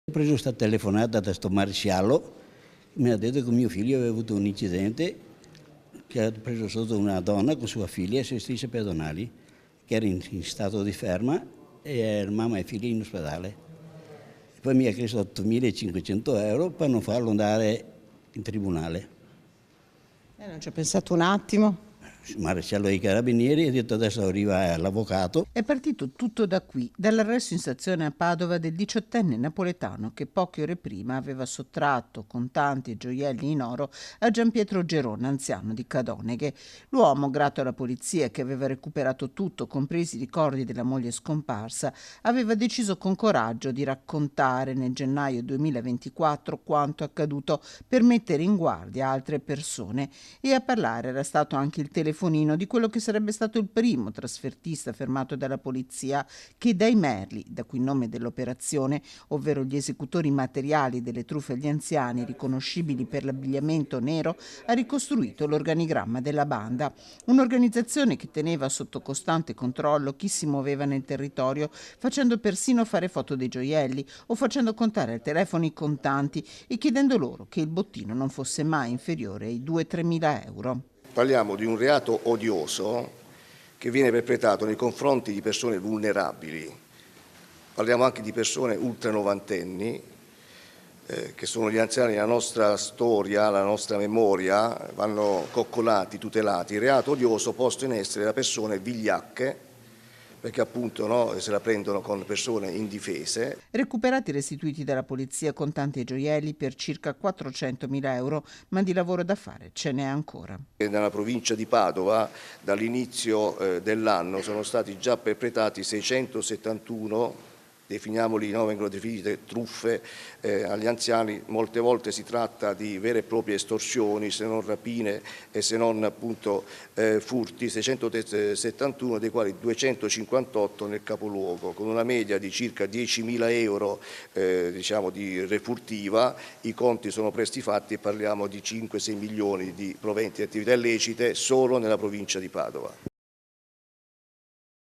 Ho preso questa telefonata da sto maresciallo, mi ha detto che mio figlio aveva avuto un incidente, che ha preso sotto una donna con sua figlia e strisce pedonali, che era in stato di ferma e mamma e figlia in ospedale. Poi mi ha chiesto 8.500 euro per non farlo andare in tribunale. Non ci ho pensato un attimo. Il maresciallo dei carabinieri ha detto adesso arriva l'avvocato. È partito tutto da qui, dall'arresto in stazione a Padova del 18enne napoletano che poche ore prima aveva sottratto contanti e gioielli in oro a Gianpietro Gerona, anziano di Cadoneghe. L'uomo, grato alla polizia che aveva recuperato tutto, compresi i ricordi della moglie scomparsa, aveva deciso con coraggio di raccontare nel gennaio 2024 quanto accaduto per mettere in guardia altre persone, e a parlare era stato anche il telefonino di quello che sarebbe stato il primo trasfertista fermato dalla polizia, che dai merli, da cui il nome dell'operazione, ovvero gli esecutori materiali delle truffe agli anziani riconoscibili per l'abbigliamento nero, ha ricostruito l'organigramma della banda. Un'organizzazione che teneva sotto costante controllo chi si muoveva nel territorio, facendo persino fare foto dei gioielli o facendo contare al telefono i contanti e chiedendo loro che il bottino non fosse mai inferiore ai 2-3 mila euro. Parliamo di un reato odioso che viene perpetrato nei confronti di persone vulnerabili. Parliamo anche di persone ultranovantenni, che sono gli anziani della nostra storia, la nostra memoria, vanno coccolati, tutelati. Il reato odioso posto in essere da persone vigliacche, perché appunto se la prendono con persone indifese. Recuperati e restituiti dalla polizia contanti e gioielli per circa 400.000 euro, ma di lavoro da fare ce n'è ancora. Nella provincia di Padova dall'inizio dell'anno sono stati già perpetrati 671, definiamoli, vengono definite truffe agli anziani. Molte volte si tratta di vere e proprie estorsioni, se non rapine e se non appunto furti, 671 dei quali 258 nel capoluogo, con una media di circa 10.000 euro di refurtiva. I conti sono presti fatti e parliamo di 5-6 milioni di proventi di attività illecite solo nella provincia di Padova.